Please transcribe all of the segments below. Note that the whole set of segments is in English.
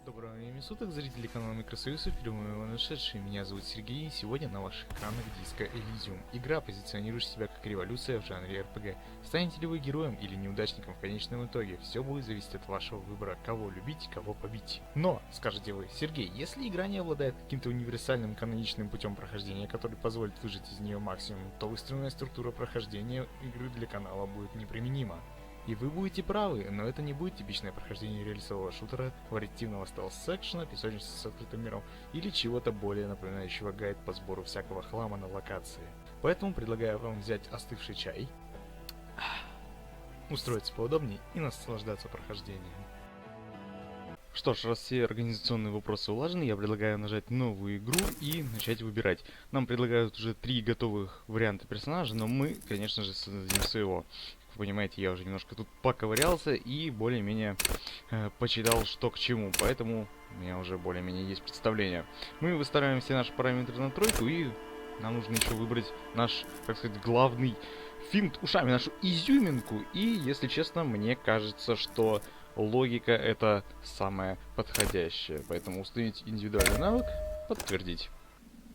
Доброго времени суток, зрители канала Микросоюз и фильмы нашедшие. Меня зовут Сергей, и сегодня на ваших экранах диска Elysium. Игра, позиционирует себя как революция в жанре RPG. Станете ли вы героем или неудачником в конечном итоге, все будет зависеть от вашего выбора, кого любить, кого побить. Но, скажете вы, Сергей, если игра не обладает каким-то универсальным каноничным путем прохождения, который позволит выжать из нее максимум, то выстроенная структура прохождения игры для канала будет неприменима. И вы будете правы, но это не будет типичное прохождение рельсового шутера, вариативного стелс-секшена, песочницы с открытым миром или чего-то более напоминающего гайд по сбору всякого хлама на локации. Поэтому предлагаю вам взять остывший чай, устроиться поудобнее и наслаждаться прохождением. Что ж, раз все организационные вопросы улажены, я предлагаю нажать новую игру и начать выбирать. Нам предлагают уже 3 готовых варианта персонажа, но мы, конечно же, создадим своего. Как вы понимаете, я уже немножко тут поковырялся и более-менее почитал, что к чему, поэтому у меня уже более-менее есть представление. Мы выставляем все наши параметры на тройку, и нам нужно еще выбрать наш, так сказать, главный финт ушами, нашу изюминку. И, если честно, мне кажется, что логика это самое подходящее. Поэтому установить индивидуальный навык, подтвердить.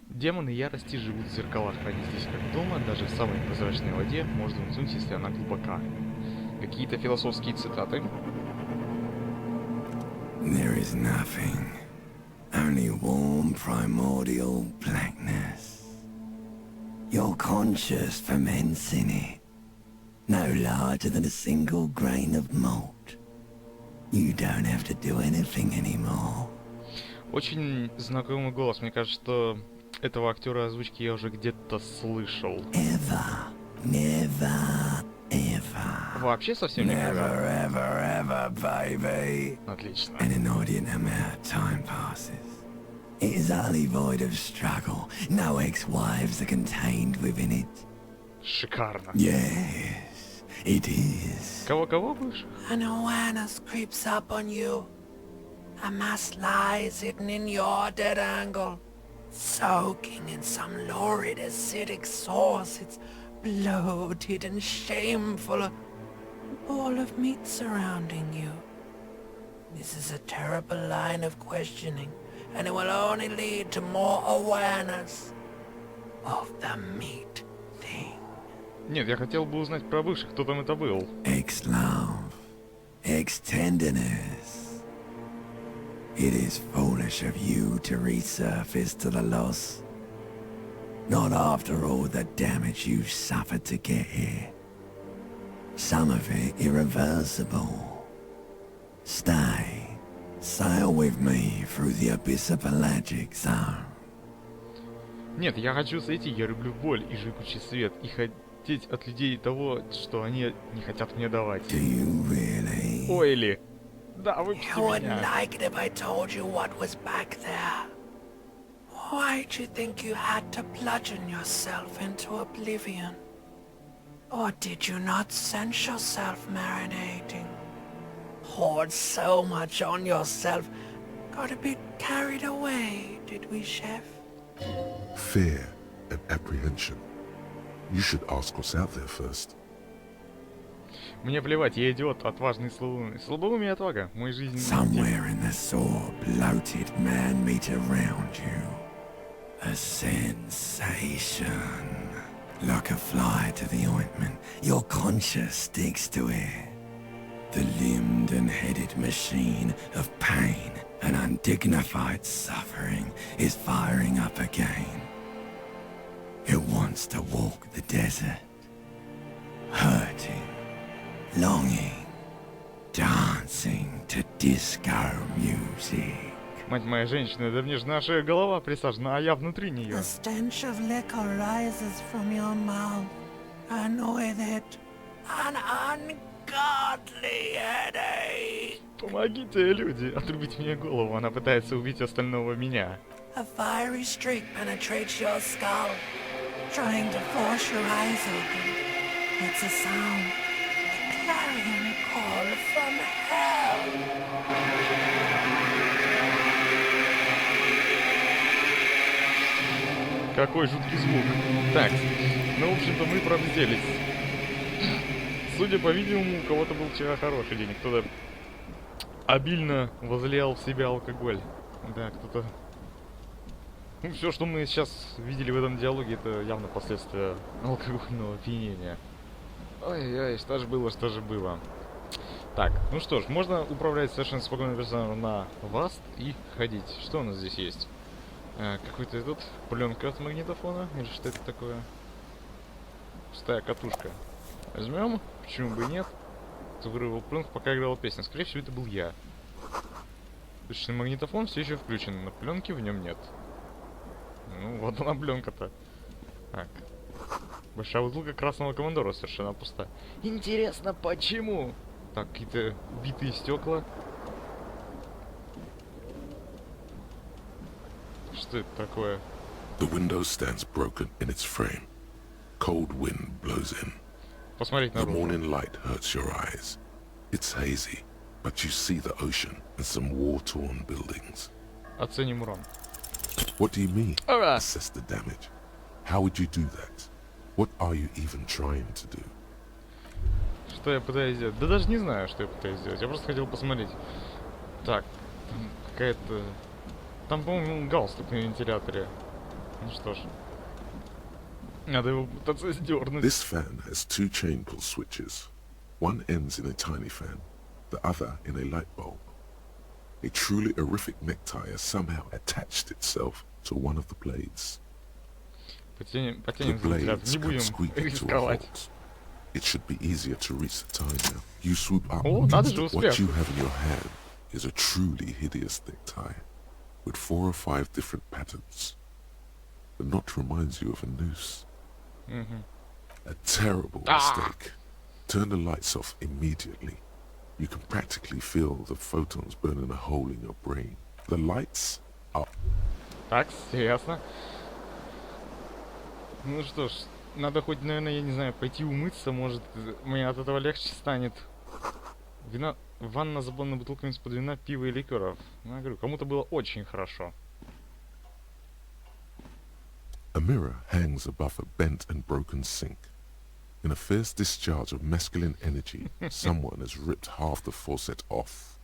Демоны ярости живут в зеркалах, они здесь как дома, даже в самой прозрачной воде можно утонуть, если она глубока. Какие-то философские цитаты. There is nothing, only warm primordial blackness. Your conscious ferments in it, no larger than a single grain of malt. You don't have to do anything anymore. Очень знакомый голос, мне кажется, что этого актера озвучки я уже где-то слышал. Ever, never, ever. Вообще совсем никогда. Never, ever, ever, baby. Отлично. An inordinate amount of time passes. It is utterly void of struggle. No ex-wives are contained within it. Шикарно. Yes, it is. Кого-кого бывших? An awareness creeps up on you. A mass lies hidden in your dead angle, soaking in some lurid acidic sauce. It's bloated and shameful, a ball of meat surrounding you. This is a terrible line of questioning, and it will only lead to more awareness of the meat thing. Нет, я хотел бы узнать про бывших, кто там это был. Ex-love, ex-tenderness. It is foolish of you to resurface to the loss. Not after all the damage you've suffered to get here. Some of it irreversible. Stay. Sail with me through the abyss of pelagic zone. Нет, я хочу сойти, я люблю боль и жгучий свет, и хотеть от людей того, что они не хотят мне давать. Do you really? Ой, Ли. Да, выпусти You wouldn't меня. like it if I told you what was back there. Why'd you think you had to bludgeon yourself into oblivion? Or did you not sense yourself marinating? Poured so much on yourself, got a bit carried away, did we, Chef? Fear and apprehension. You should ask what's out there first. Мне плевать, я идиот, отважный слабоумие. Слабоумие и отвага. Мой жизненный мотив. Somewhere in the sore, bloated man meat around you. A sensation. Like a fly to the ointment, your conscience sticks to it. The limbed and headed machine of pain and undignified suffering is firing up again. It wants to walk the desert, hurting, longing, dancing to disco music. Мать моя женщина, да мне же наша голова присажена, а я внутри нее. The stench of liquor rises from your mouth, and with it, an ungodly headache. Помогите, люди, отрубите мне голову, она пытается убить остального меня. A fiery streak penetrates your skull, trying to force your eyes open. It's a sound, a clarion call from hell. Какой жуткий звук. Так, ну, в общем-то, мы пробзелись. Судя по видимому, у кого-то был вчера хороший день. Кто-то обильно возлил в себя алкоголь. Да, кто-то... Ну, все, что мы сейчас видели в этом диалоге, это явно последствия алкогольного опьянения. Ой-ой, что же было, что же было. Так, ну что ж, можно управлять совершенно спокойно персонажем на вас и ходить. Что у нас здесь есть? Какой-то этот пленка от магнитофона? Или что это такое? Пустая катушка. Возьмем? Почему бы и нет? Кто вырвал пленку, пока играла песня. Скорее всего, это был я. Точно, магнитофон все еще включен, но пленки в нем нет. Ну, вот она пленка-то. Так. Большая бутылка красного командора совершенно пуста. Интересно, почему? Так, какие-то битые стекла. Что это такое? The window stands broken in its frame. Cold wind blows in. Посмотреть The наружу. morning light hurts your eyes. It's hazy, but you see the ocean and some war-torn buildings. Оценим урон. What do you mean? Alright. Assess the damage. How would you do that? What are you even trying to do? Что я пытаюсь сделать? Да даже не знаю, что я пытаюсь сделать. Я просто хотел посмотреть. Так, там какая-то... Там, по-моему, галстук на вентиляторе. Ну что ж. Надо его пытаться сдернуть. This fan has two chain pull switches. One ends in a tiny fan, the other in a light bulb. A truly horrific necktie has somehow attached itself to one of the blades. Потянем The взгляд. blades Не come будем squeaking to a рисковать. halt. It should be easier to reach the tie now. You swoop up. О, надо же, успел. What you have in your hand is a truly hideous necktie with 4 or 5 different patterns. The knot reminds you of a noose. A terrible mistake. Turn the lights off immediately. You can practically feel the photons burning a hole in your brain. The lights are... Так, ясно. Ну что ж, надо хоть, наверное, я не знаю, пойти умыться, может, мне от этого легче станет. Ванна заполнена бутылками из-под вина, пива и ликеров. Ну, я говорю, кому-то было очень хорошо. A mirror hangs above a bent and broken sink. In a fierce discharge of masculine energy, someone has ripped half the faucet off.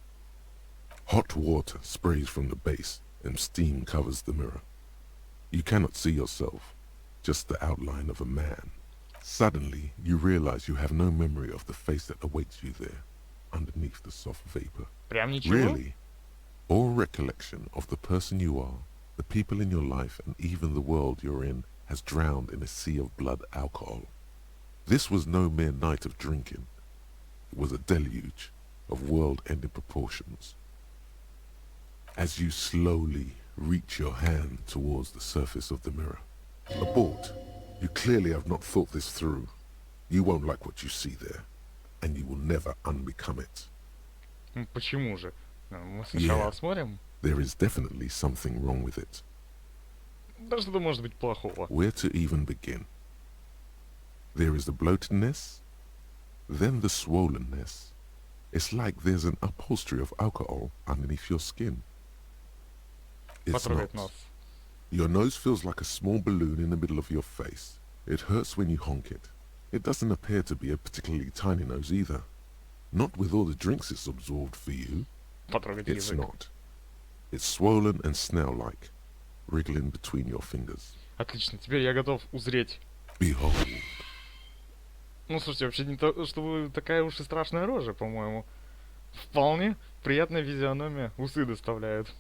Hot water sprays from the base, and steam covers the mirror. You cannot see yourself, just the outline of a man. Suddenly, you realize you have no memory of the face that awaits you there, underneath the soft vapor. Прям ничего? Really, all recollection of the person you are, the people in your life, and even the world you're in has drowned in a sea of blood alcohol. This was no mere night of drinking. It was a deluge of world-ending proportions. As you slowly reach your hand towards the surface of the mirror. Abort. You clearly have not thought this through. You won't like what you see there, and you will never unbecome it. Почему же? Мы сначала Yeah. осмотрим. There is definitely something wrong with it. Да что-то может быть плохого. Where to even begin? There is the bloatedness, then the swollenness. It's like there's an upholstery of alcohol underneath your skin. It's Потрогать not. нос. Your nose feels like a small balloon in the middle of your face. It hurts when you honk it. It doesn't appear to be a particularly tiny nose either. Not with all the drinks it's absorbed for you. Потрогать It's язык. not. It's swollen and snail-like, wriggling between your fingers. Отлично, теперь я готов узреть. Behold. Ну, слушайте, вообще не то, чтобы такая уж и страшная рожа, по-моему. Вполне приятная физиономия, усы доставляют.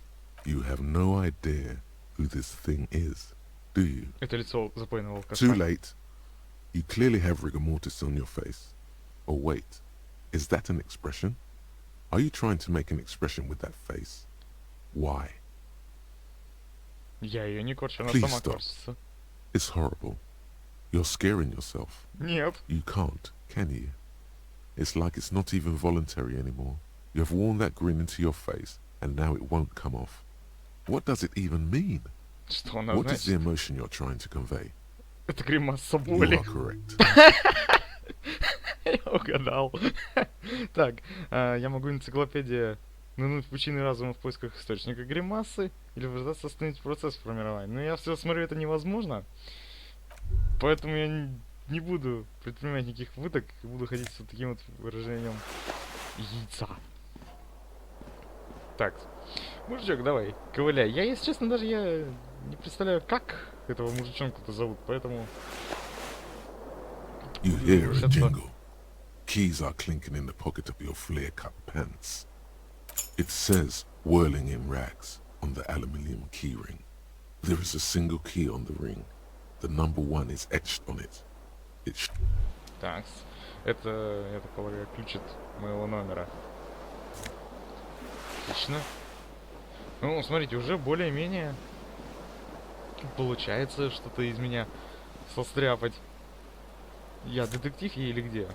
You have no idea who this thing is, do you? Это лицо запойного Too алкаша. late. You clearly have rigor mortis on your face. Or wait, is that an expression? Are you trying to make an expression with that face? Why? Я ее не корчу, она Please сама stop. корчится. It's horrible. You're scaring yourself. Нет. You can't, can you? It's like it's not even voluntary anymore. You have worn that grin into your face, and now it won't come off. What does it even mean? Что она What is the значит? emotion you're trying to convey? Это гримаса You боли. are correct. Я угадал. Так, я могу энциклопедия нырнуть в пучины разума в поисках источника гримасы или попытаться остановить процесс формирования. Но я все смотрю, это невозможно. Поэтому я не буду предпринимать никаких пыток и буду ходить с вот таким вот выражением яйца. Так, мужичок, давай, ковыляй. Я, если честно, даже я не представляю, как этого мужичонка-то зовут, поэтому... You hear a Сейчас jingle. Keys are clinking in the pocket of your flare-cut pants. It says, whirling in rags, on the aluminium keyring. There is a single key on the ring. The number 1 is etched on it. Так, это, я так полагаю, ключ от моего номера. Отлично. Ну, смотрите, уже более-менее получается что-то из меня состряпать. Я детектив я или где?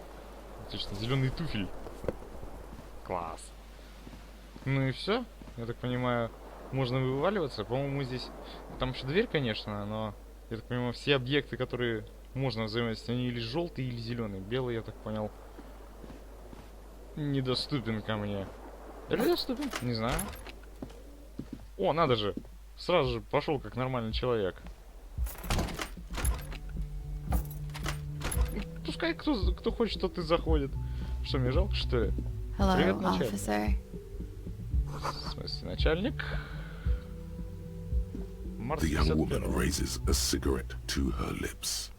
Отлично, зеленый туфель. Класс. Ну и все. Я так понимаю, можно вываливаться. По-моему, здесь... Там еще дверь, конечно, но... Я так понимаю, все объекты, которые можно взаимодействовать, они или желтые, или зеленые. Белый, я так понял, недоступен ко мне. Или доступен? Не знаю. О, надо же. Сразу же пошел как нормальный человек. Пускай кто хочет, тот и заходит. Что, мне жалко, что ли? Hello, Привет, начальник. officer. В смысле, начальник? Марс The young woman 51. raises a cigarette to her lips.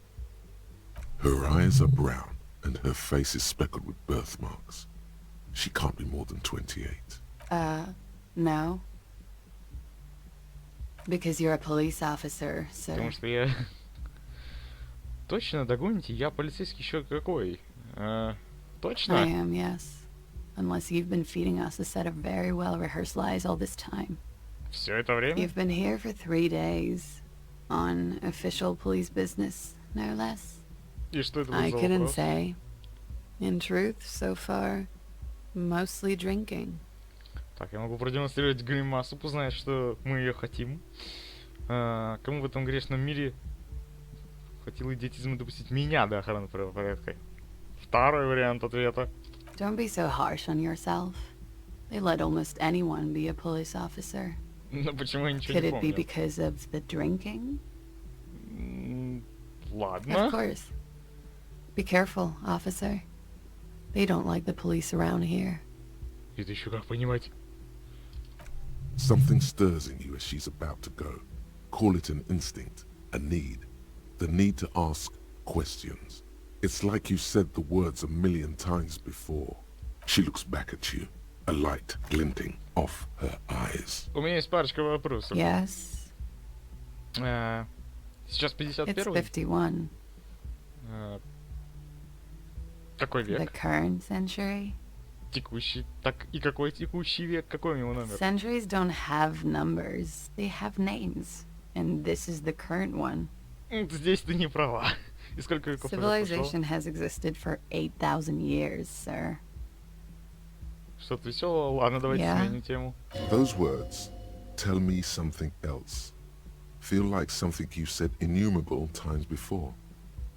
Her eyes are brown and her face is speckled with birthmarks. She can't be more than 28. No. Because you're a police officer, sir. Потому что я... Точно, догоните, я полицейский еще какой? I Точно? am, yes. Unless you've been feeding us a set of very well-rehearsed lies all this time. Все это время? You've been here for 3 days. On official police business, no less. И что это был I за couldn't вопрос? say. In truth, so far, mostly drinking. Так, я могу продемонстрировать гримасу, узнать, что мы ее хотим. Кому в этом грешном мире хотел идиотизм допустить меня до охраны правопорядка? Второй вариант ответа. Don't be so harsh on yourself. They let almost anyone be a police officer. Но почему я ничего Could не it be помню? because of the drinking? Of Ладно. course. Be careful, officer. They don't like the police around here. Это еще как понимать? Something stirs in you as she's about to go. Call it an instinct, a need. The need to ask questions. It's like you said the words a million times before. She looks back at you, a light glinting off her eyes. У меня есть парочка вопросов. Yes, Сейчас it's 51-й. 51. Какой The век? current century? Текущий. Так, и какой текущий век? Какой у него номер? Centuries don't have numbers. They have names. And this is the current one. Здесь ты не права. И сколько веков уже прошло? Civilization has existed for 8,000 years, sir. Что-то веселого? Ладно, давайте Yeah. сменим тему. Those words tell me something else. Feel like something you said innumerable times before.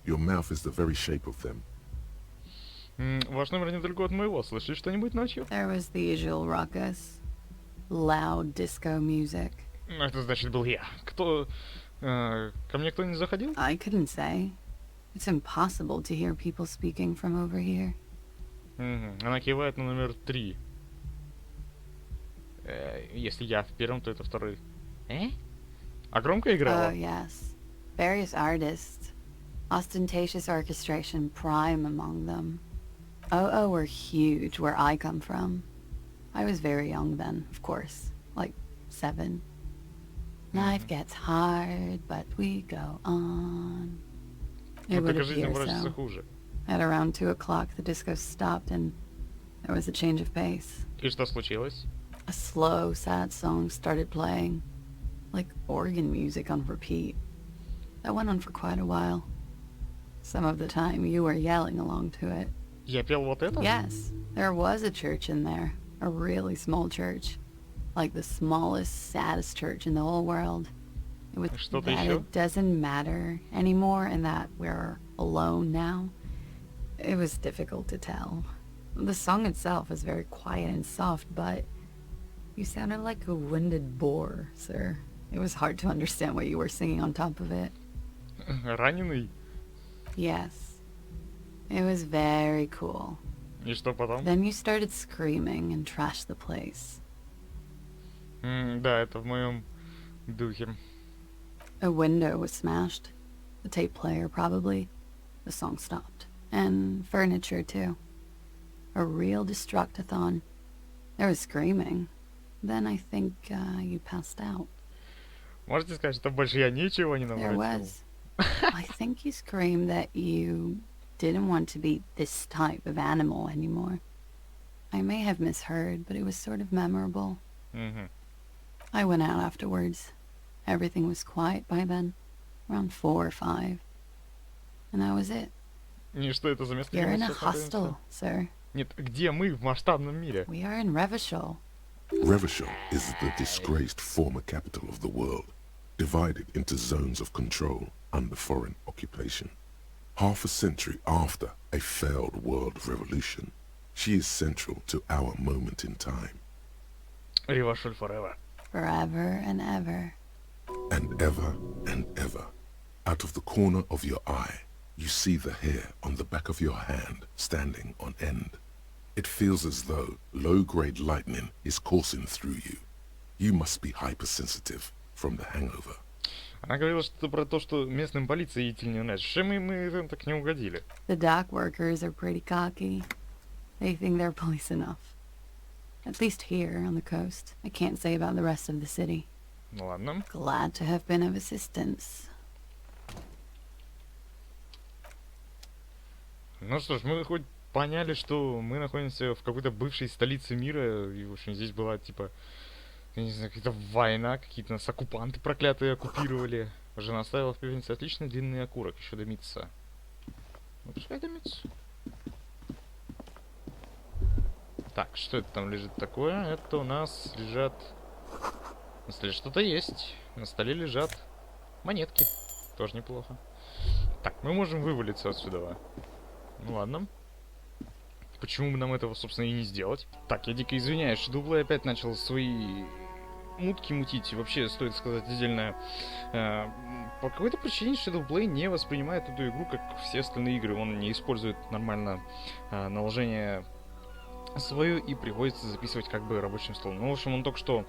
Your mouth is the very shape of them. Ваш номер недалеко от моего. Слышали что-нибудь ночью? There was the usual ruckus. Loud disco music. Ну, это значит был я. Кто... ко мне кто не заходил? I couldn't say. It's impossible to hear people speaking from over here. Она кивает на номер 3. Если я в первом, то это второй. А громко играла? Oh, yes. Various artists. Ostentatious orchestration prime among them. Oh, were huge where I come from. I was very young then, of course. Like 7. Life gets hard, but we go on. It would Только жизнь appear оборачивается so. хуже. At around 2 o'clock, the disco stopped and there was a change of pace. И что случилось? A slow, sad song started playing, like organ music on repeat. That went on for quite a while. Some of the time you were yelling along to it. Я пел вот это? Yes, there was a church in there, a really small church, like the smallest, saddest church in the whole world. It was Что-то that еще? it doesn't matter anymore and that we're alone now. It was difficult to tell. The song itself was very quiet and soft, but you sounded like a winded boar, sir. It was hard to understand what you were singing on top of it. Раненый? Yes. It was very cool. И что потом? Then you started screaming and trashed the place. Да, это в моем духе. A window was smashed. The tape player, probably. The song stopped. And furniture, too. A real destructathon. There was screaming. Then I think you passed out. Можете сказать, что больше я ничего не There наворотил? was. I think you screamed that you didn't want to be this type of animal anymore. I may have misheard, but it was sort of memorable. Мгм. I went out afterwards. Everything was quiet by then. Around 4 or 5. And that was it. И что это за место? You're где in мы a сейчас находимся? hostel, sir. Нет, где мы в масштабном мире? We are in Revachol. Revachol is the disgraced former capital of the world, divided into zones of control under foreign occupation. Half a century after a failed world revolution, she is central to our moment in time. Ревашоль forever. Forever and ever. And ever, out of the corner of your eye, you see the hair on the back of your hand standing on end. It feels as though low-grade lightning is coursing through you. You must be hypersensitive from the hangover. Она говорила что-то про то, что местным полициям не нравится. Что мы им так не угодили? The dock workers are pretty cocky. They think they're police enough. At least here on the coast. I can't say about the rest of the city. Ну ладно. Glad to have been of assistance. Ну что ж, мы хоть поняли, что мы находимся в какой-то бывшей столице мира, и, в общем, здесь была, типа, я не знаю, какая-то война, какие-то нас оккупанты проклятые оккупировали. Жена оставила в пепельнице отличный длинный окурок, еще дымится. Ну, пускай дымится. Так, что это там лежит такое? Это у нас лежат... На столе что-то есть. На столе лежат монетки. Тоже неплохо. Так, мы можем вывалиться отсюда. Ну ладно. Почему бы нам этого, собственно, и не сделать? Так, я дико извиняюсь, Shadowplay опять начал свои мутки мутить. И вообще, стоит сказать отдельно, по какой-то причине Shadowplay не воспринимает эту игру как все остальные игры. Он не использует нормально наложение свое и приходится записывать как бы рабочим столом. Ну, в общем, он только что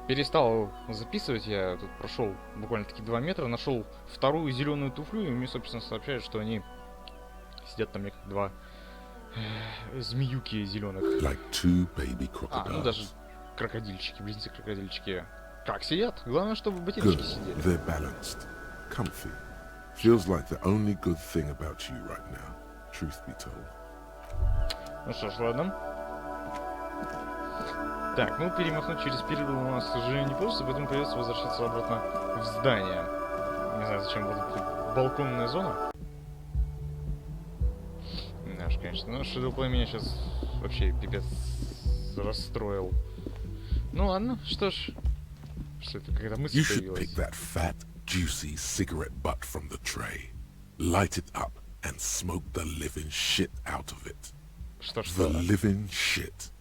перестал записывать. Я тут прошел буквально-таки 2 метра, нашел вторую зеленую туфлю, и мне, собственно, сообщают, что они сидят там, как два змеюки зеленых. Like two baby Ну даже crocodiles. крокодильчики, близнецы-крокодильчики. Как сидят? Главное, чтобы ботиночки Good. сидели. They're balanced, comfy. Feels like the only good thing about you right now, truth be told. Ну что ж, ладно. Так, ну перемахнуть через перила у нас, к сожалению, не получится, поэтому придется возвращаться обратно в здание. Не знаю, зачем вот эта балконная зона. Да уж, конечно. Ну, Shadowplay меня сейчас вообще пипец расстроил. Ну ладно, что ж. Что это, какая-то мысль You should появилась. pick that fat, juicy cigarette butt from the tray, light it up, and smoke the living shit out of it. Что? The living shit.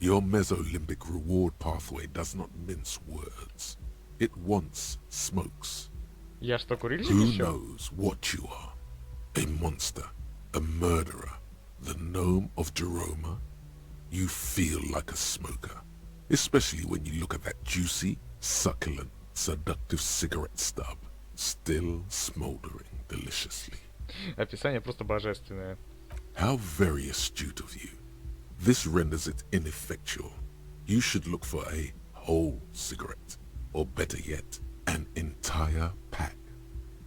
Your mesolimbic reward pathway does not mince words. It wants smokes. Я что, курильщик Who еще? knows what you are? A monster, a murderer, the gnome of Jeroma? You feel like a smoker, especially when you look at that juicy, succulent, seductive cigarette stub, still smoldering deliciously. Описание просто божественное. How very astute of you. This renders it ineffectual. You should look for a whole cigarette, or better yet, an entire pack.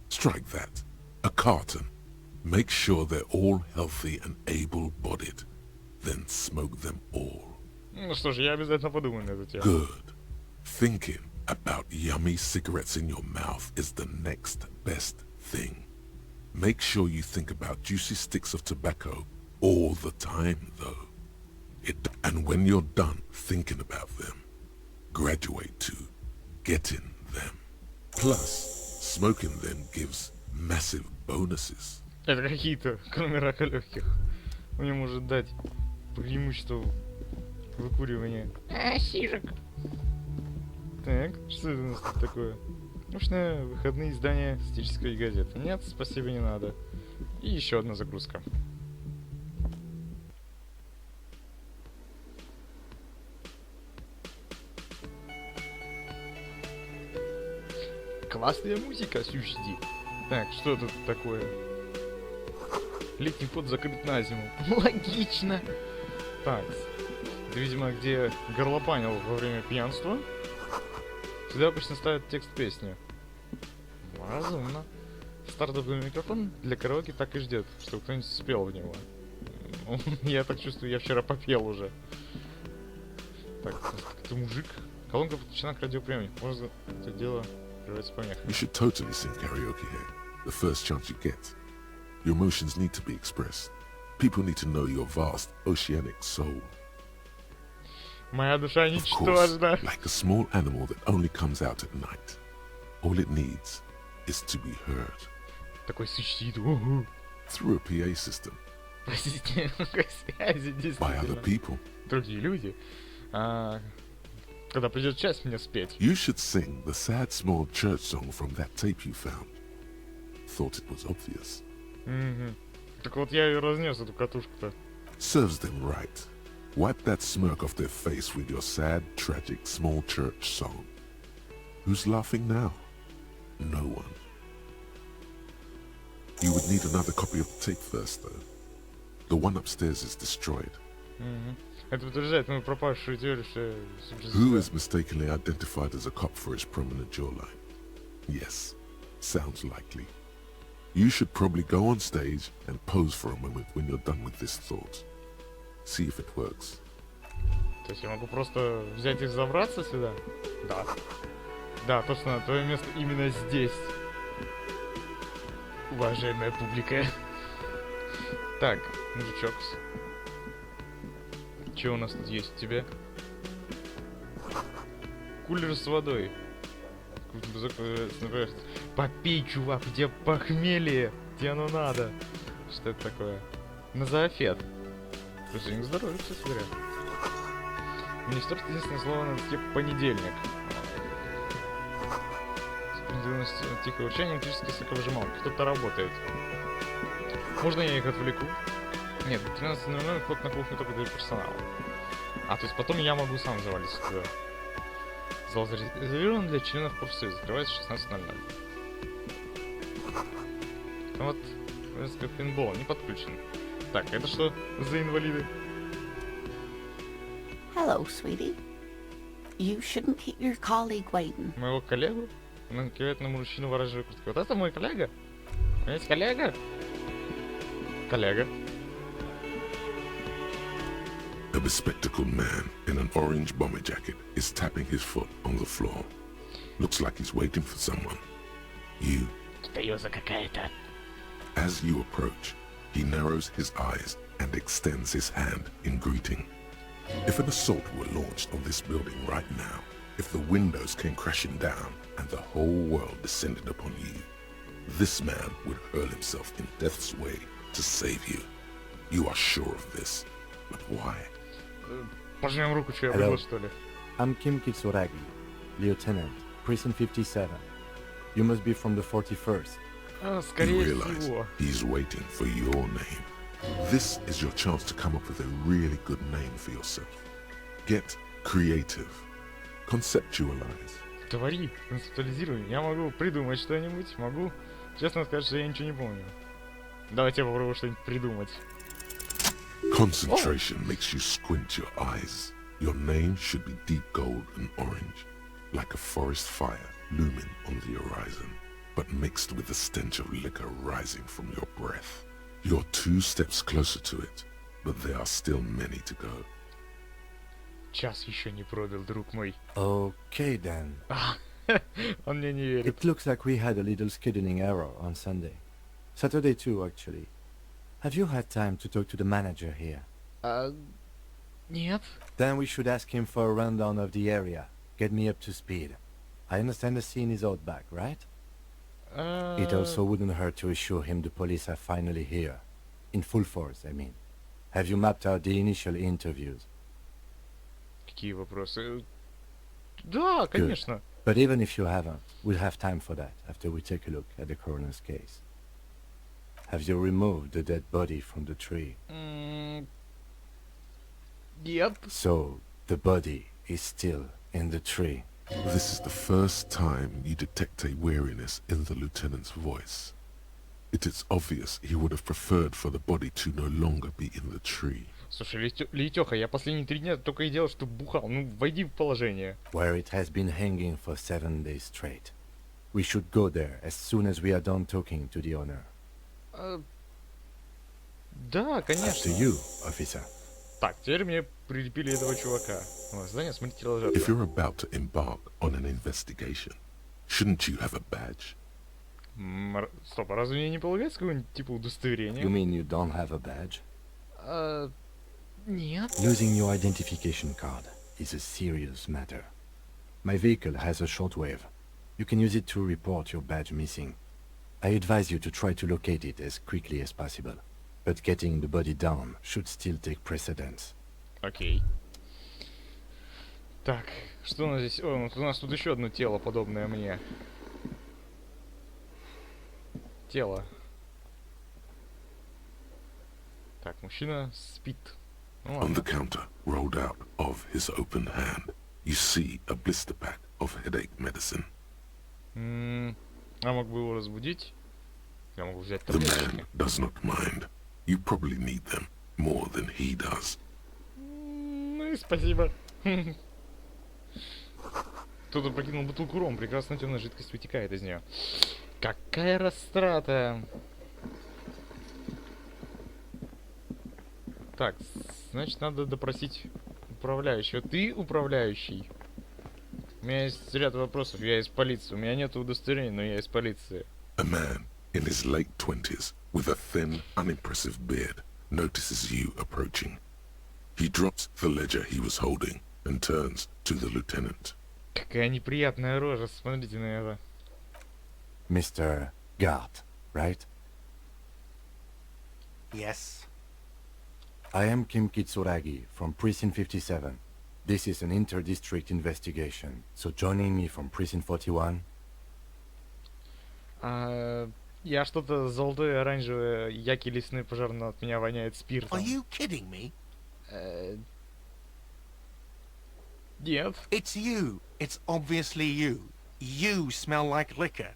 Strike that. A carton. Make sure they're all healthy and able-bodied. Then smoke them all. Ну что ж, я обязательно подумаю на эту тему. Good. Thinking about yummy cigarettes in your mouth is the next best thing. Make sure you think about juicy sticks of tobacco all the time, though. And when you're done thinking about them, graduate to getting them. Plus, smoking them gives massive bonuses. Это какие-то, кроме рака легких. Мне может дать преимущество выкуривания. Сижик. Так, что это у нас тут такое? Научные выходные издания статистической газеты. Нет, спасибо, не надо. И еще одна загрузка. Классная музыка, сюжди. Так, что тут такое? Летний вход закрыт на зиму. Логично. Так, это, видимо, где горлопанил во время пьянства. Сюда обычно ставят текст песни. Разумно. Стартовый микрофон для караоке так и ждет, чтобы кто-нибудь спел в него. Я так чувствую, я вчера попел уже. Так, это мужик. Колонка подключена к радиоприемнику. Можно это дело превратиться в помеху. You should totally sing karaoke here, the first chance you get. Your emotions need to be expressed. People need to know your vast oceanic soul. Моя душа Of course, ничтожна. like a small animal that only comes out at night. All it needs is to be heard. Такой сущит. Угу. Through a PA system. Простите, какой связи, By other действительно. people. Другие люди. Когда придет часть мне спеть. You should sing the sad small church song from that tape you found. Thought it was obvious. Угу. Так вот я и разнес эту катушку-то. Serves them right. Wipe that smirk off their face with your sad, tragic, small church song. Who's laughing now? No one. You would need another copy of the tape first, though. The one upstairs is destroyed. Угу. Это подтверждает мою пропавшую теорию, что... Who is mistakenly identified as a cop for his prominent jawline? Yes, sounds likely. You should probably go on stage and pose for a moment when you're done with this thought. See if it works. То есть я могу просто взять и забраться сюда? Да. Да, точно, твое место именно здесь. Уважаемая публика. Так, мужичок. Что у нас тут есть у тебя? Кулер с водой. Попей, чувак, где похмелье? Где оно надо? Что это такое? Назофет. Слушай, не здоровье, кстати говоря. Мне что единственное слово на языке понедельник. Тихое урчание, электрические соковыжималки. Кто-то работает. Можно я их отвлеку? Нет, в 13:00 вход на кухню только для персонала. А, то есть потом я могу сам завалиться туда. Зал зарезервирован для членов профсоюза. Закрывается в 16:00. Вот, пинбол не подключен. Так, это что за инвалиды? Hello, sweetie. You shouldn't keep your colleague waiting. Моего коллегу? Он кивает на мужчину в оранжевой куртке. Вот это мой коллега? У меня есть коллега? Коллега. A bespectacled man in an orange bomber jacket is tapping his foot on the floor. Looks like he's waiting for someone. You. Таёза какая-то. As you approach, he narrows his eyes and extends his hand in greeting. If an assault were launched on this building right now, if the windows came crashing down and the whole world descended upon you, this man would hurl himself in death's way to save you. You are sure of this, but why? Пожмем руку, что я Hello. выиграл, что ли? I'm Kim Kitsuragi, Lieutenant, Prison 57. You must be from the 41st. You Скорее realize всего. he's waiting for your name. This is your chance to come up with a really good name for yourself. Get creative. Conceptualize. Твори, концептуализируй. Я могу придумать что-нибудь, могу честно сказать, что я ничего не помню. Давайте я попробую что-нибудь придумать. Concentration makes you squint your eyes. Your name should be deep gold and orange, like a forest fire looming on the horizon, but mixed with the stench of liquor rising from your breath. You're 2 steps closer to it, but there are still many to go. Час еще не пробил, друг мой. Okay then. Он мне не верит. It looks like we had a little scheduling error on Sunday. Saturday too, actually. Have you had time to talk to the manager here? Нет. Then we should ask him for a rundown of the area. Get me up to speed. I understand the scene is out back, right? It also wouldn't hurt to assure him the police are finally here. In full force, I mean. Have you mapped out the initial interviews? Какие вопросы? Да, конечно. But even if you haven't, we'll have time for that after we take a look at the coroner's case. Have you removed the dead body from the tree? Нет. So, the body is still in the tree. This is the first time you detect a weariness in the lieutenant's voice. It is obvious he would have preferred for the body to no longer be in the tree. Слушай, Летёха, я последние 3 дня только и делал, что бухал. Ну, войди в положение. Where it has been hanging for 7 days straight. We should go there as soon as we are done talking to the owner. Да, Up конечно. to you, officer. Так, теперь мне прилепили этого чувака. Здание смотрителя жертвы. If you're about to embark on an investigation, shouldn't you have a badge? Стоп, а разве мне не полагается какое-нибудь типа удостоверение? You mean you don't have a badge? Нет. Losing your identification card is a serious matter. My vehicle has a shortwave. You can use it to report your badge missing. I advise you to try to locate it as quickly as possible. But getting the body down should still take precedence. Окей. Так, что у нас здесь? О, у нас тут еще одно тело, подобное мне. Тело. Так, мужчина спит. Ну, On the ладно. counter, rolled out of his open hand, you see a blister pack of headache medicine. Я мог бы его разбудить. Я могу взять The таблетки. man does not mind. You probably need them more than he does. Ну и спасибо. Кто-то покинул бутылку ром. Прекрасная темная жидкость вытекает из нее. Какая растрата. Так, значит, надо допросить управляющего. Ты управляющий? У меня есть ряд вопросов. Я из полиции. У меня нет удостоверения, но я из полиции. A man in his late 20s with a thin, unimpressive beard notices you approaching. He drops the ledger he was holding and turns to the lieutenant. Какая неприятная рожа. Смотрите на это. Mr. Gart, right? Yes. I am Kim Kitsuragi from Precinct 57. This is an inter-district investigation, so joining me from Precinct 41? Я что-то золотое, оранжевое, яки лесной пожар, но от меня воняет спиртом. Are you kidding me? Нет. It's you. It's obviously you. You smell like liquor.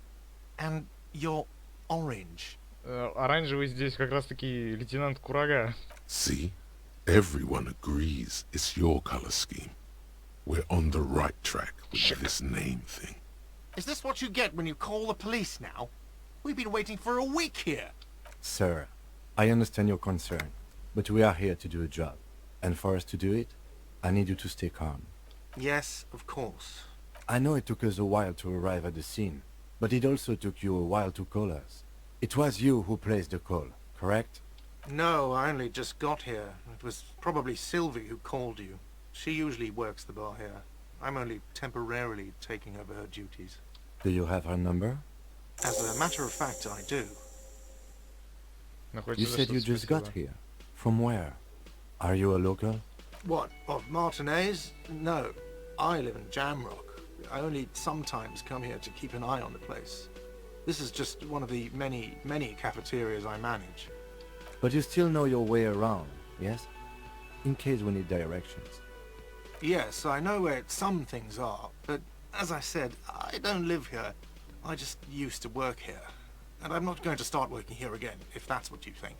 And you're orange. Оранжевый здесь как раз-таки лейтенант Курага. See? Everyone agrees it's your color scheme. We're on the right track with this name thing. Is this what you get when you call the police now? We've been waiting for a week here. Sir, I understand your concern, but we are here to do a job. And for us to do it, I need you to stay calm. Yes, of course. I know it took us a while to arrive at the scene, but it also took you a while to call us. It was you who placed the call, correct? No, I only just got here. It was probably Sylvie who called you. She usually works the bar here. I'm only temporarily taking over her duties. Do you have her number? As a matter of fact, I do. Находится You за said что you just спасибо. got here. From where? Are you a local? What, of Martinez? No, I live in Jamrock. I only sometimes come here to keep an eye on the place. This is just one of the many, many cafeterias I manage. But you still know your way around, yes? In case we need directions. Yes, I know where some things are, but as I said, I don't live here. I just used to work here. And I'm not going to start working here again, if that's what you think.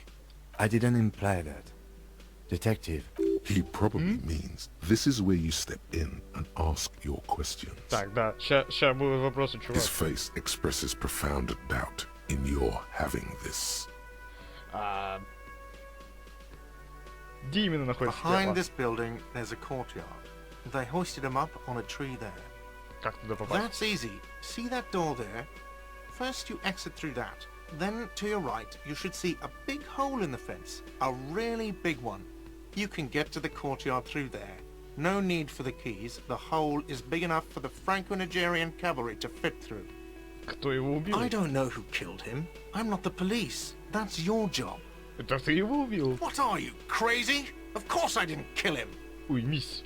I didn't imply that. Detective, He probably means this is where you step in and ask your questions. Так, да, ща будут вопросы, чувак. His face expresses profound doubt in your having this. Где именно находится Behind тело? this building, there's a courtyard. They hoisted him up on a tree there. Как туда попасть? That's easy. See that door there? First you exit through that. Then to your right, you should see a big hole in the fence. A really big one. You can get to the courtyard through there. No need for the keys. The hole is big enough for the Franco-Nigerian cavalry to fit through. Кто его убил? I don't know who killed him. I'm not the police. That's your job. Это ты его убил? What are you, crazy? Of course I didn't kill him. Уймись.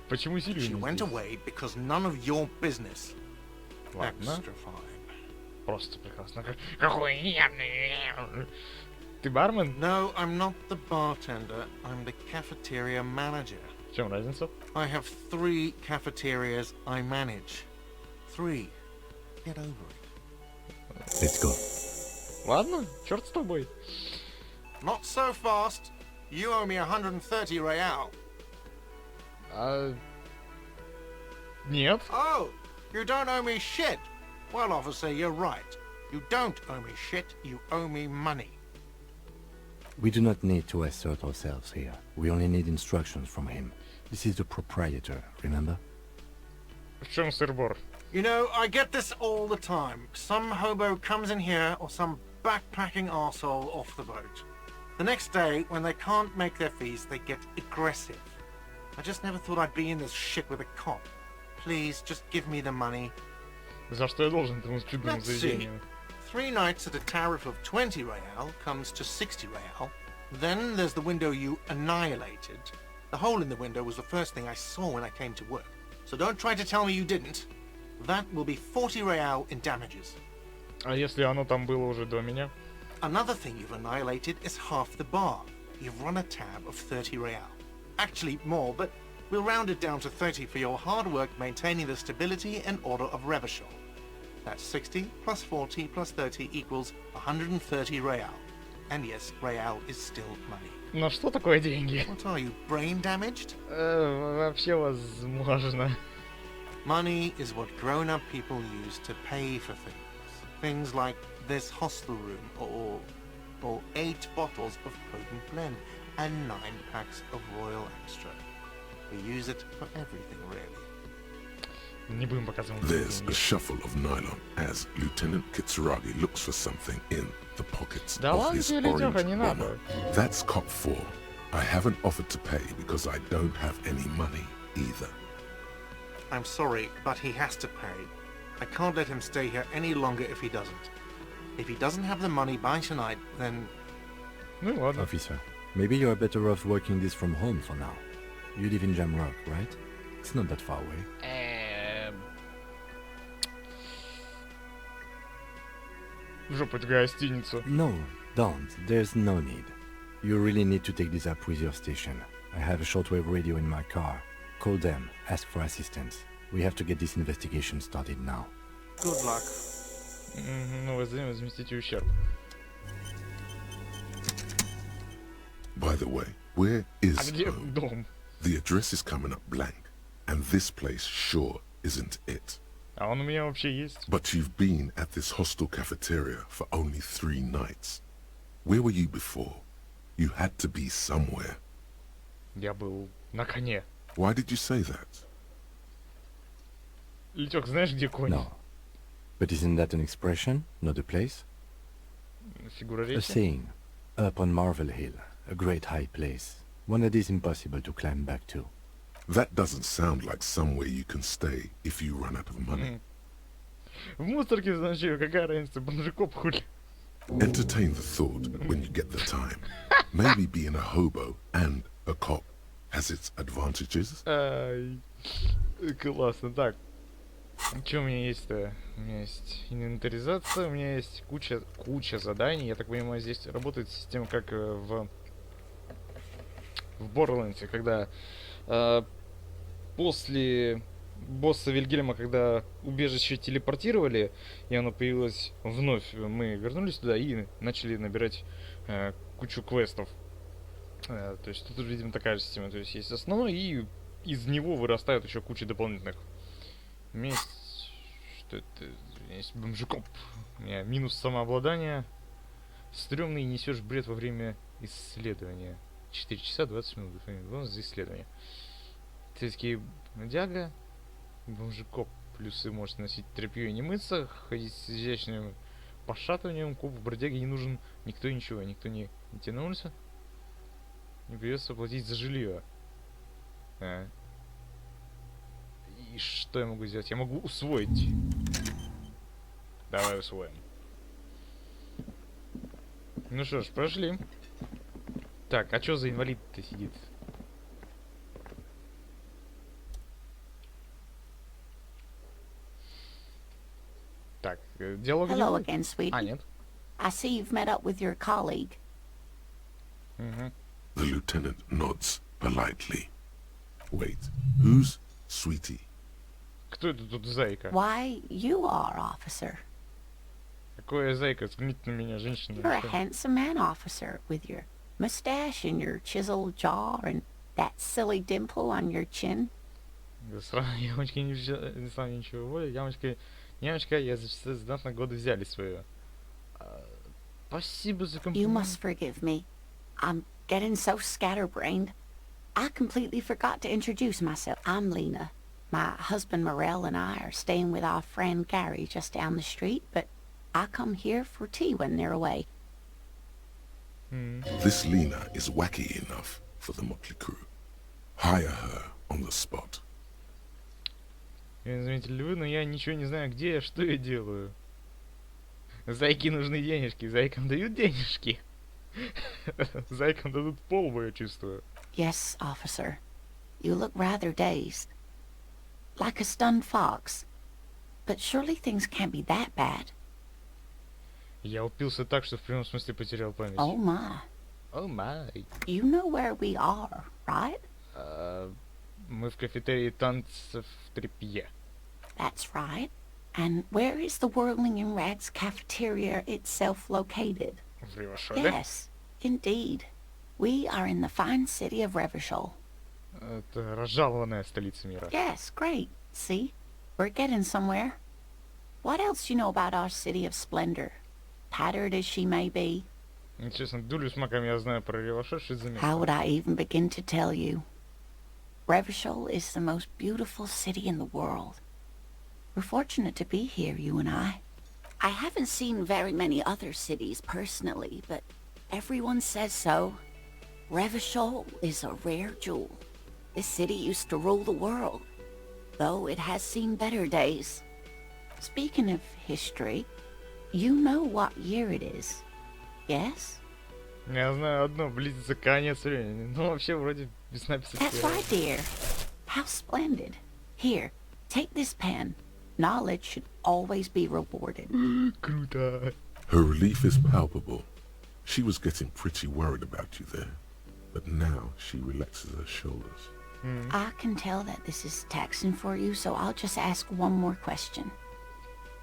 Почему Сильвия She не went здесь? away because none of your business. Ладно. Extra fine. Просто прекрасно. Какой нервный. Ты бармен? No, I'm not the bartender. I'm the cafeteria manager. В чем разница? I have 3 cafeterias I manage. 3. Get over it. Let's go. Ладно, черт с тобой. Not so fast. You owe me 130 real. Нет. Oh, you don't owe me shit. Well, officer, you're right. You don't owe me shit. You owe me money. We do not need to assert ourselves here. We only need instructions from him. This is the proprietor, remember? В чем сыр-бор? You know, I get this all the time. Some hobo comes in here or some backpacking arsehole off the boat. The next day, when they can't make their fees, they get aggressive. I just never thought I'd be in this shit with a cop. Please, just give me the money. За что я должен этому чудному Let's see. заведению? 3 nights at a tariff of 20 real comes to 60 real. Then there's the window you annihilated. The hole in the window was the first thing I saw when I came to work. So don't try to tell me you didn't. That will be 40 real in damages. А если оно там было уже до меня? Another thing you've annihilated is half the bar. You've run a tab of 30 real. Actually more, but we'll round it down to 30 for your hard work maintaining the stability and order of Revachol. That's 60 plus 40 plus 30 equals 130 real. And yes, real is still money. Но что такое деньги? What are you, brain damaged? Вообще возможно. Money is what grown-up people use to pay for things. Things like this hostel room or 8 bottles of potent blend and 9 packs of Royal Extra. We use it for everything, really. Не будем показывать There's a деньги. shuffle of nylon as Lieutenant Kitsuragi looks for something in the pockets Да of ладно his тебе, orange Летёха, не bomber. надо. That's cop 4. I haven't offered to pay because I don't have any money either. I'm sorry, but he has to pay. I can't let him stay here any longer if he doesn't. If he doesn't have the money by tonight, then... Ну и ладно. Officer, maybe you are better off working this from home for now. You live in Jamrock, right? It's not that far away. В жопу эту гостиницу. No, don't. There's no need. You really need to take this up with your station. I have a shortwave radio in my car. Call them, ask for assistance. We have to get this investigation started now. Good luck. Ну, возместите ущерб. By the way, where is А где home? дом? The address is coming up blank, and this place sure isn't it. А он у меня вообще есть. But you've been at this hostel cafeteria for only 3 nights. Where were you before? You had to be somewhere. Я был на коне. Why did you say that? Летёк, знаешь, где конь? No. But isn't that an expression, not a place? Фигура A речи. saying. Up on Marvel Hill, a great high place. One that is impossible to climb back to. That doesn't sound like somewhere you can stay if you run out of money. В мусорке, значит, какая разница, бомжикоп хули. Entertain the thought when you get the time. Maybe being a hobo and a cop has its advantages. Ай, классно. Так, что у меня есть-то? У меня есть инвентаризация, у меня есть куча заданий. Я так понимаю, здесь работает система как в Borderlands, когда после босса Вильгельма, когда убежище телепортировали, и оно появилось вновь, мы вернулись туда и начали набирать кучу квестов. То есть тут, видимо, такая же система. То есть есть основной, и из него вырастают еще куча дополнительных. У меня есть... Что это? У меня есть бомжикоп. У меня минус самообладания. Стрёмный, несешь бред во время исследования. 4 часа 20 минут. Бонус за исследование. Сельский дяга. Бомжикоп. Плюсы может носить тряпью и не мыться. Ходить с изящным пошатыванием. Копу бродяги не нужен никто и ничего. Никто не тянулся. Не придется платить за жилье. И что я могу сделать? Я могу усвоить. Давай усвоим. Ну что ж, прошли. Так, а чё за инвалид-то сидит? Так, диалог. Hello again, sweetie. А, нет. I see you've met up with your colleague. Угу. The lieutenant nods politely. Wait, who's Sweetie? Кто это тут зайка? Why, you are, officer. Какое зайка? Взгляните на меня, женщина. You're a Что? handsome man, officer, with your mustache and your chiseled jaw and that silly dimple on your chin. Да сразу ямочки не стал ничего воли. Ямочка, я за знатно годы взяли свое. Спасибо за You комплимент. must forgive me. I'm getting so scatterbrained. I completely forgot to introduce myself. I'm Lena. My husband Morel and I are staying with our friend Gary just down the street, but I come here for tea when they're away. This Lena is wacky enough for the motley crew. Hire her on the spot. Заметили ли вы, но я ничего не знаю, где я, что я делаю. Зайки нужны денежки, зайкам дают денежки. Зайкам дадут полбу, я чувствую. Yes, officer. You look rather dazed. Like a stunned fox. But surely things can't be that bad. Я упился так, что в прямом смысле потерял память. Oh my. О май. You know where we are, right? Мы в кафетерии танцев трепье. That's right. And where is the Whirling in Rags cafeteria itself located? В Ревашоле. Yes, indeed. We are in the fine city of Revachol. Это разжалованная столица мира. Yes, great. See? We're getting somewhere. What else do you know about our city of splendor? Tattered as she may be, Честно, дулю с маком я знаю про Ревашоль, что это за место. how would I even begin to tell you? Revachol is the most beautiful city in the world. We're fortunate to be here, you and I. I haven't seen very many other cities personally, but everyone says so. Revachol is a rare jewel. This city used to rule the world, though it has seen better days. Speaking of history, you know what year it is, yes? Я знаю одно, близится конец времени. Ну, вообще, вроде весна That's 51. right, dear. How splendid. Here, take this pen. Knowledge should always be rewarded. Круто. Her relief is palpable. She was getting pretty worried about you there, but now she relaxes her shoulders. I can tell that this is taxing for you, so I'll just ask one more question.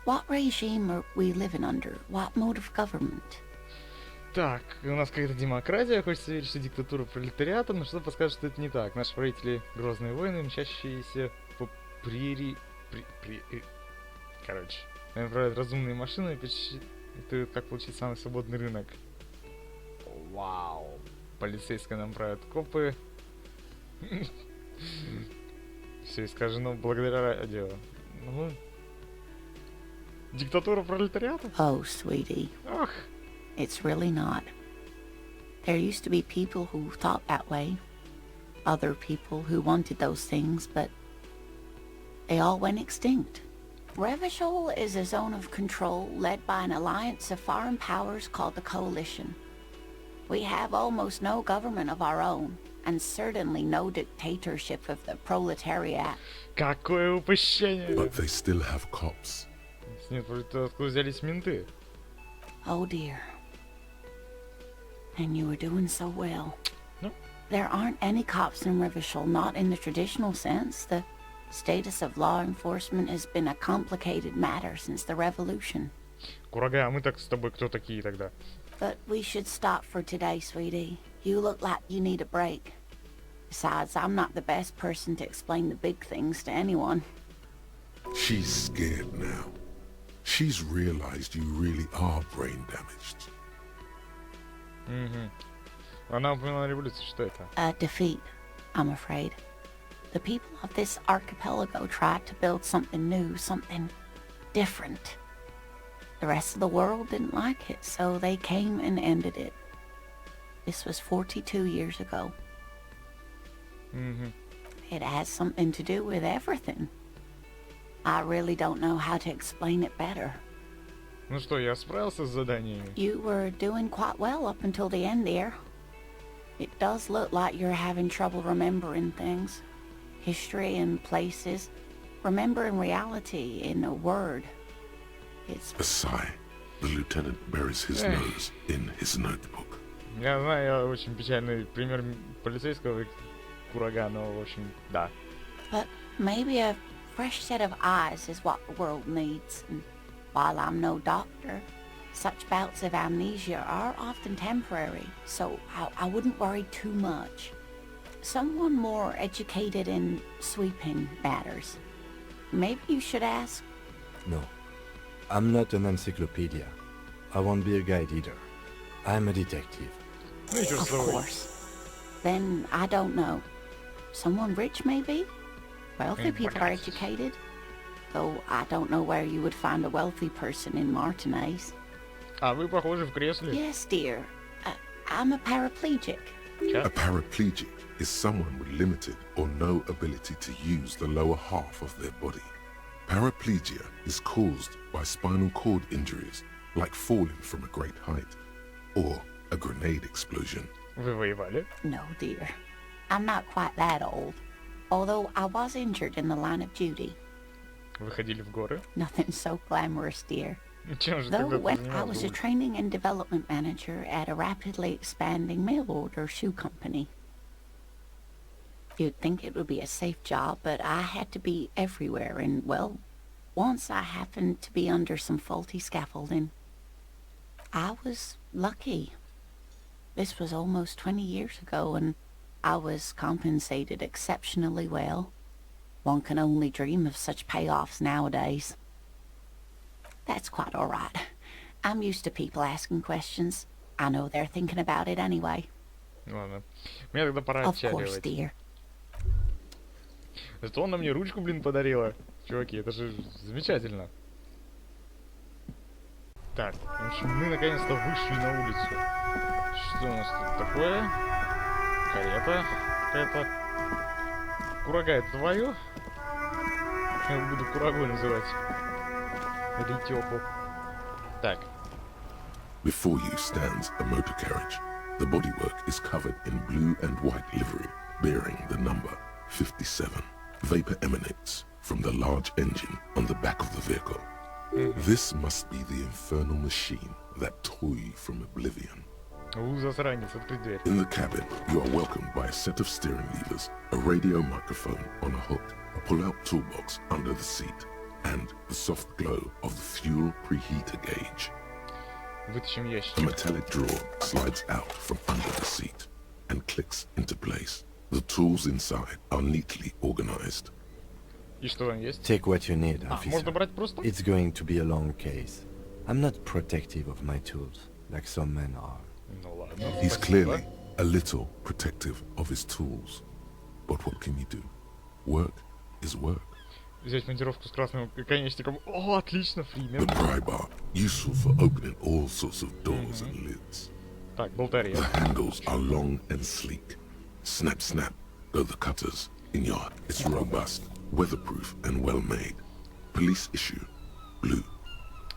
What regime are we living under? What mode of government? Так, у нас какая-то демократия, хочется верить, что диктатура пролетариата, но что подскажет, что это не так. Наши правители — грозные воины, мчащиеся по короче, они управляют разумные машины и посчитывают, как получить самый свободный рынок. Вау. Полицейское нам правят копы. Все искажено благодаря радио. Ну, диктатура пролетариата? Oh, sweetie, Ох. it's really not. There used to be people who thought that way. Other people who wanted those things, but they all went extinct. Revachol is a zone of control led by an alliance of foreign powers called the Coalition. We have almost no government of our own, and certainly no dictatorship of the proletariat. Какое упущение! But they still have cops. Нет, откуда взялись менты? Oh dear. And you were doing so well. No. There aren't any cops in Revachol, not in the traditional sense. The status of law enforcement has been a complicated matter since the revolution. Курага, а мы так с тобой кто такие тогда? But we should stop for today, sweetie. You look like you need a break. Besides, I'm not the best person to explain the big things to anyone. She's scared now. She's realized you really are brain damaged. Угу. Она упомянула революцию, что это? A defeat, I'm afraid. The people of this archipelago tried to build something new, something different. The rest of the world didn't like it, so they came and ended it. This was 42 years ago. Угу. It has something to do with everything. I really don't know how to explain it better. Ну что, я справился с заданиями? You were doing quite well up until the end there. It does look like you're having trouble remembering things. History and places. Remembering reality in a word. It's... A sigh. The lieutenant buries his nose in his notebook. Я знаю, я очень печальный пример полицейского, курага, но, в общем, да. But maybe a fresh set of eyes is what the world needs. And while I'm no doctor, such bouts of amnesia are often temporary, so I wouldn't worry too much. Someone more educated in sweeping matters. Maybe you should ask. No. I'm not an encyclopedia. I won't be a guide either. I'm a detective. Ну и чё ж Of свой. course. Then I don't know. Someone rich, maybe? Wealthy people are educated. Though I don't know where you would find a wealthy person in Martinez. А вы похожи в кресле. Yes, dear. I'm a paraplegic. A paraplegic is someone with limited or no ability to use the lower half of their body. Paraplegia is caused by spinal cord injuries, like falling from a great height, or a grenade explosion. Вы воевали? No, dear. I'm not quite that old. Although I was injured in the line of duty. Вы ходили в горы? Nothing so glamorous, dear. Чем же Though тогда ты when I занимался? was a training and development manager at a rapidly expanding mail order shoe company. You'd think it would be a safe job, but I had to be everywhere, and, well, once I happened to be under some faulty scaffolding. I was lucky. This was almost 20 years ago, and I was compensated exceptionally well. One can only dream of such payoffs nowadays. That's quite all right. I'm used to people asking questions. I know they're thinking about it anyway. Ладно. Мне тогда пора Of course, отчаливать. dear. Зато она мне ручку, блин, подарила. Чуваки, это же замечательно. Так, в общем, мы наконец-то вышли на улицу. Что у нас тут такое? Карета. Какая-то. Курага, это твое? Я буду курагой называть. Ритёку. Так. Before you stands a motor carriage. The bodywork is covered in blue and white livery, bearing the number 57. Vapor emanates from the large engine on the back of the vehicle. This must be the infernal machine that tore you from oblivion. Засранец, открыть дверь. In the cabin, you are welcomed by a set of steering levers, a radio microphone on a hook, a pull-out toolbox under the seat, and the soft glow of the fuel preheater gauge. Вытащим A ящик. metallic drawer slides out from under the seat and clicks into place. The tools inside are neatly organized. И что там есть? Take what you need, А, officer. можно брать просто? It's going to be a long case. I'm not protective of my tools, like some men are. Ну ладно. He's спасибо. clearly a little protective of his tools. But what can you do? Work is work. Взять монтировку с красным конечником. О, отлично, The Фримен. pry bar, useful for opening all sorts of doors and lids. Так, болтария. The handles are long and sleek. Snap, snap, go the cutters. In yard, it's robust, weatherproof and well made. Police issue, blue.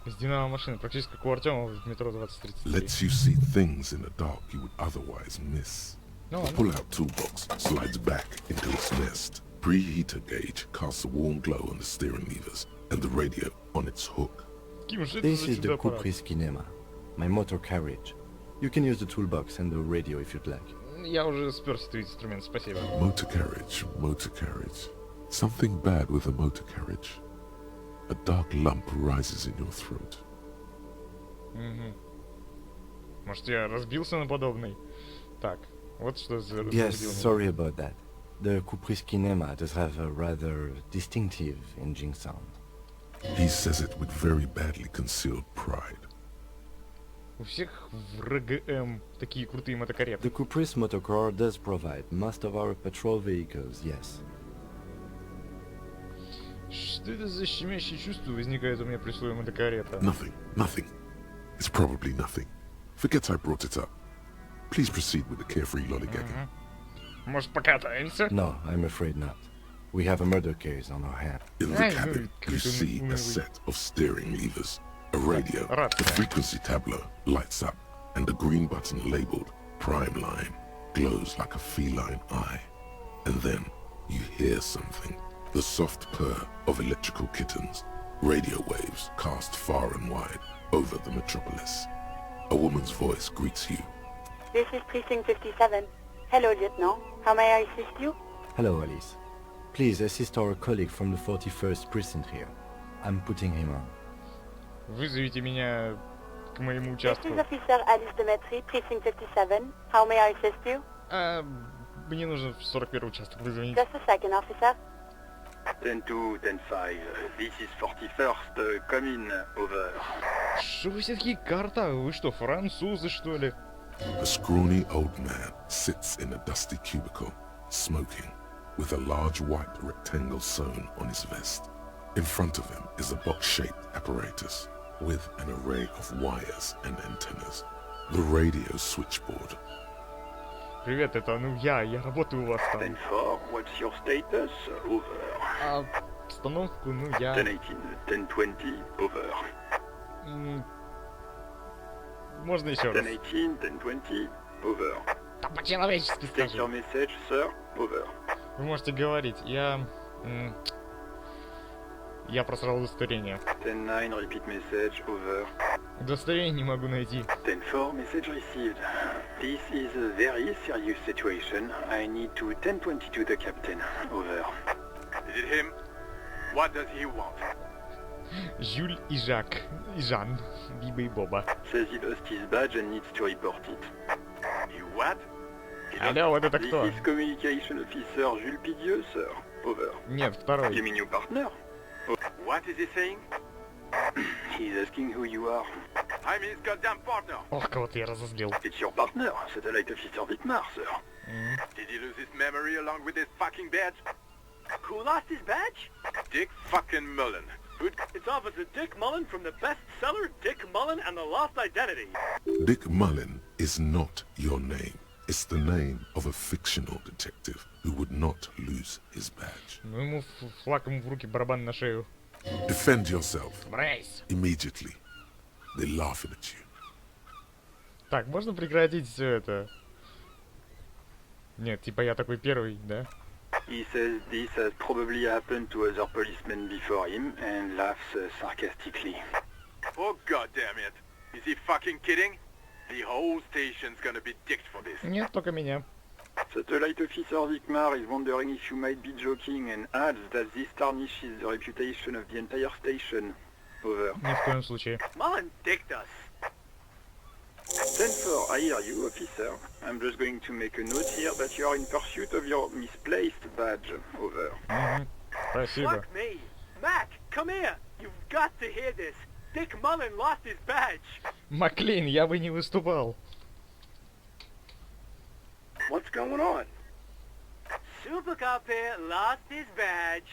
С динамо машины, практически как у Артема в метро 2033. Lets you see things in the dark you would otherwise miss. Ну The ладно. pull-out toolbox slides back into its nest. Preheater gauge casts a warm glow on the steering levers and the radio on its hook. Ким же это This за is the чудо-аппарат? Caprice Kinema, my motor carriage. You can use the toolbox and the radio if you'd like. Я уже спер этот инструмент, спасибо. Motor carriage, motor carriage. Something bad with a motor carriage. A dark lump rises in your throat. Может, я разбился на подобный? Так, вот что за... Yes, разбудил меня. sorry about that. The Caprice Kinema does have a rather distinctive engine sound. He says it with very badly concealed pride. У всех в РГМ такие крутые The мотокареты. Caprice motorcar does provide most of our patrol vehicles, yes. Что это за щемящее чувство возникает у меня при слове мотокарета? Nothing, nothing. It's probably nothing. Forget I brought it up. Please proceed with the carefree lollygagging. Может, покатаемся? No, I'm afraid not. We have a murder case on our hands. In the Hey, cabin, you you creepy see movie. a set of steering levers, a radio, Right. the frequency tableau lights up, and a green button labeled Prime Line glows like a feline eye. And then you hear something, the soft purr of electrical kittens, radio waves cast far and wide over the metropolis. A woman's voice greets you. This is Precinct 57. Hello, Lieutenant. How may I assist you? Hello, Alice. Please assist our colleague from the 41st precinct here. I'm putting him on. Вызовите меня к моему This участку. is Officer Alice Demetri, Precinct 57. How may I assist you? Мне нужно в 41 участок вызвонить. Just a second, officer. 10-2, 10-5, this is 41st, come in, over. Что вы все такие карта? Вы что, французы, что ли? A scrawny old man sits in a dusty cubicle, smoking, with a large white rectangle sewn on his vest. In front of him is a box-shaped apparatus with an array of wires and antennas. The radio switchboard. Привет, это я работаю у вас там. 10-4, what's your status? Over. Обстановку, я... 10-18, 10-20, over. Можно еще раз? 10-18, 10-20, over. Да по-человечески State your скажи. message, sir, over. Вы можете говорить. Я просрал удостоверение. 10-9, repeat message, over. Удостоверение не могу найти. 10-4, message received. This is a very serious situation. I need to 10-22 the captain, over. Is it him? What does he want? Жюль и Жак. И Жан. Биба и Боба. Says he lost his badge and needs to report it. You what? Алло, вот это This кто? is communication officer Jules Pidieux, sir. Over. Нет, второй. You mean your partner? What is he saying? He's asking who you are. I'm his goddamn partner. Ох, кого-то я разозлил. It's your partner, satellite officer Vitmar, sir. Did he lose his memory along with his fucking badge? Who lost his badge? Dick fucking Mullen. It's Officer Dick Mullen from the bestseller Dick Mullen and the Lost Identity. Dick Mullen is not your name. It's the name of a fictional detective who would not lose his badge. Ну ему флаг ему в руки, барабан на шею. Defend yourself Брейс. immediately. They're laughing at you. Так, можно прекратить все это? Нет, типа я такой первый, да? He says this has probably happened to other policemen before him and laughs sarcastically. Oh god damn it. Is he fucking kidding? The whole station's gonna be dicked for this. Нет, только меня. Satellite officer Vicmar is wondering if you might be joking and adds that this tarnishes the reputation of the entire station. Over. Ни в коем случае. Mullen dicked us. 10-4, I hear you, officer. I'm just going to make a note here that you are in pursuit of your misplaced badge. Over. Спасибо. Fuck me. Mac, come here. You've got to hear this. Dick Mullen lost his badge. Маклин, я бы не выступал. What's going on? Super Cop here lost his badge.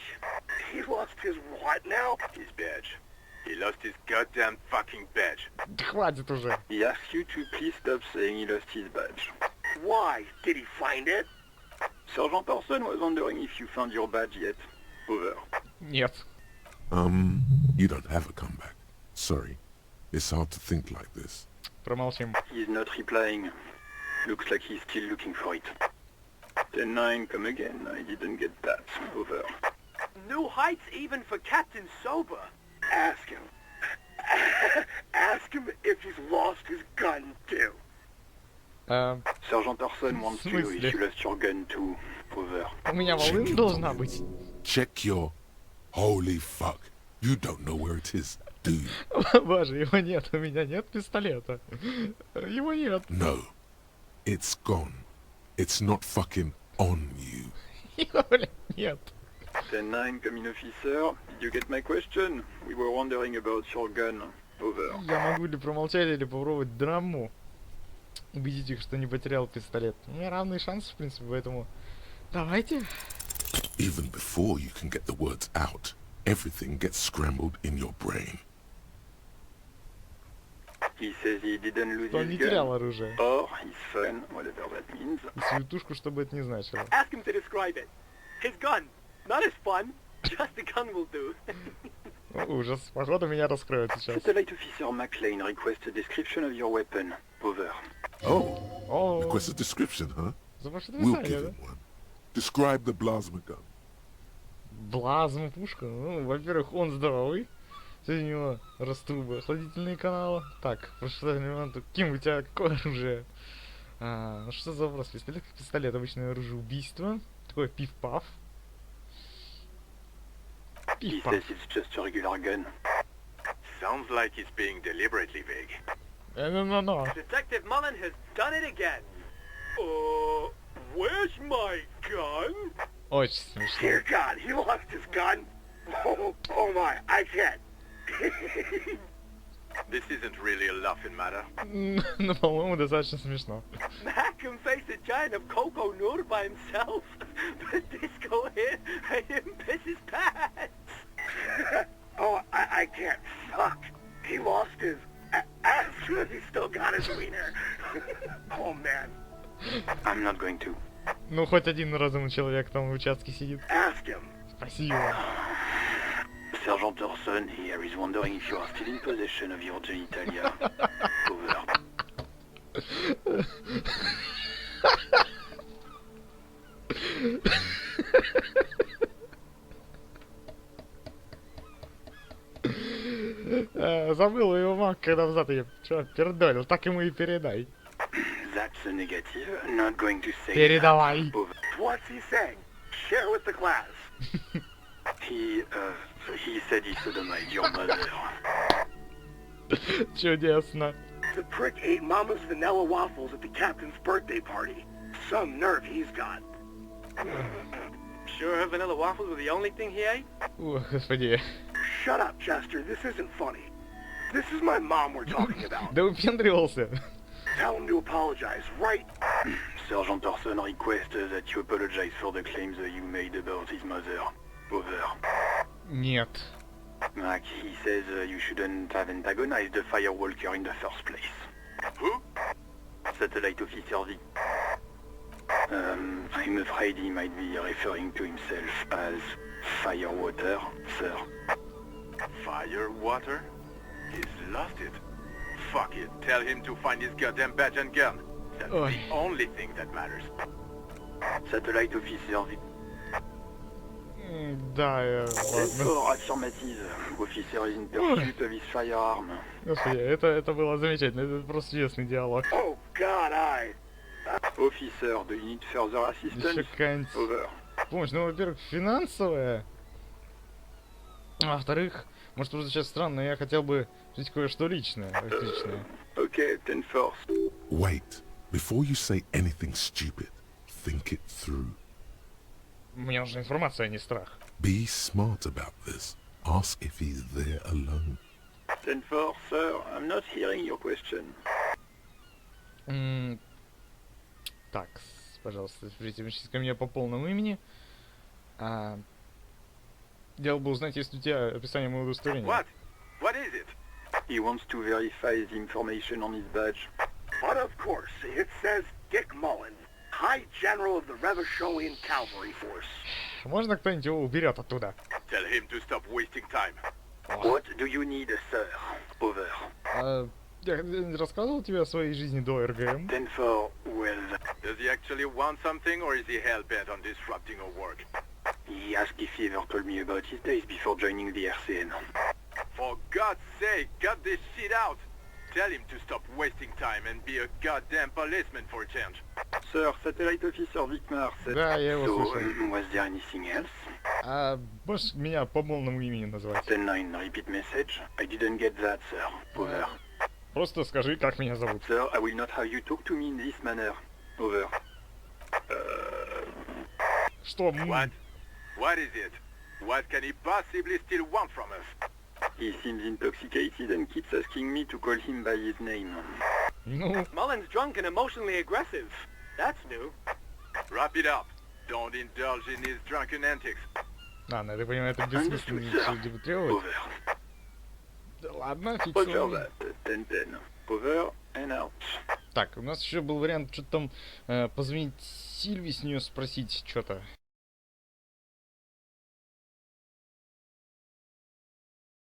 He lost his what now? His badge. He lost his goddamn fucking badge. Да хватит уже. He asks you to please stop saying he lost his badge. Why? Did he find it? Sergeant Orson was wondering if you found your badge yet. Over. Нет. You don't have a comeback. Sorry. It's hard to think like this. Промолчим. He's not replying. Looks like he's still looking for it. 10-9, come again. I didn't get that. Over. New heights even for Captain Sober. Ask him. Ask him if he's lost his gun too. Sergeant Orson wants to know if you lost your gun too. Over. У меня волынка должна быть. Check your... Holy fuck. You don't know where it is, do you? Боже, его нет. У меня нет пистолета. Его нет. No. It's gone. It's not fucking on you. Его, блядь, нет. 10-9, come in, officer. Did you get my question? We were wondering about your gun. Over. Я могу ли промолчать или попробовать драму? Убедить их, что не потерял пистолет. У меня равные шансы, в принципе, поэтому... Давайте. Even before you can get the words out, everything gets scrambled in your brain. He says he didn't lose Что он his не терял gun. оружие. Or his phone, whatever that means. И святушку, что бы это ни значило. Ask him to describe it. His gun. Not his fun. Just a gun will do. О, ужас. Походу меня раскроют сейчас. Satellite officer McLean requests a description of your weapon. Over. Oh, О, request a description, huh? за ваше We'll написание, give да? him one. Describe the plasma gun. Блазма пушка. Ну, во-первых, он здоровый. Сегодня у него раструбы, охладительные каналы. Так, Ким, у тебя какое оружие? Ну что за вопрос? Пистолет как пистолет, обычное оружие убийства. такое пиф-паф? He Пиф-паф. says it's just a regular gun. Sounds like he's being deliberately vague. No. Detective Mullen has done it again. Where's my gun? Очень смешно. Dear God, he lost his gun. Oh my, I can't. This isn't really a laughing matter. Ну, по-моему, достаточно смешно. Mac can face a giant of Coco Noor by himself, but Disco hit made him piss his pants. Oh, I can't. Fuck. He lost his ass. He still got his wiener. Oh man. I'm not going to. Ну, хоть один разумный человек там в участке сидит. Ask him. Спасибо. Sergeant Orson here is wondering if you are still in possession of your genitalia. Over. Забыл его маг, когда взад ее пердолил, так ему и передай. That's a negative. Not going to say. Передавай. Over. What's he saying? Share with the class. He said he sodomized your mother. Чудесно. The prick ate Mama's vanilla waffles at the captain's birthday party. Some nerve he's got. Sure her vanilla waffles were the only thing he ate? Ох, господи. Shut up, Chester. This isn't funny. This is my mom we're talking about. Да выпендривался. Tell him to apologize, right? Sergeant Orson requests that you apologize for the claims that you made about his mother. Over. Нет. Mac, he says you shouldn't have antagonized the Firewalker in the first place. Who? Satellite Officer V. I'm afraid he might be referring to himself as Firewater, sir. Firewater? He's lost it. Fuck it. Tell him to find his goddamn badge and gun. That's the only thing that matters. Satellite Officer V. Да, ладно. Affirmative. Officer is in pursuit of his firearm. Господи, это было замечательно, это просто чудесный диалог. Oh God, Officer, do you need further assistance? Еще какая-нибудь Over. помощь, ну, во-первых, финансовая. А во-вторых, может прозвучать странно, я хотел бы жить кое-что личное. Okay, 10-4. Wait. Before you say anything stupid, think it through. Мне нужна информация, а не страх. Be smart about this. Ask if he's there alone. 10-4, sir. I'm not hearing your question. Так, пожалуйста, присоединяйтесь ко мне по полному имени. Хотел бы узнать, есть у тебя описание моего удостоверения. What? What is it? He wants to verify the information on his badge. But of course, it says Dick Mullen, High General of the Revacholian Cavalry Force. Можно кто-нибудь его уберет оттуда? Tell him to stop wasting time. What do you need, sir? Over. Я рассказывал тебе о своей жизни до РГМ? 10-4, well... Does he actually want something, or is he hell-bent on disrupting our work? He asked if he ever told me about his days before joining the RCN. For God's sake, cut this shit out! Tell him to stop wasting time and be a goddamn policeman for a change. Sir, Satellite Officer Vicmar said... Да, я его слышал. Was there anything else? Можешь меня по полному имени называть? 10-9, repeat message. I didn't get that, sir. Over. Просто скажи, как меня зовут. Sir, I will not have you talk to me in this manner. Over. Что? What? What is it? What can he possibly still want from us? He seems intoxicated and keeps asking me to call him by his name. Ну... Mullen's drunk and emotionally aggressive. That's new. Wrap it up. Don't indulge in his drunken antics. Ладно, я понимаю, это бессмысленно все требовать. Over. Да ладно, Roger фиксируем. that. 10-10. Over and out. Так, у нас еще был вариант что-то там позвонить Сильве с нее спросить что-то.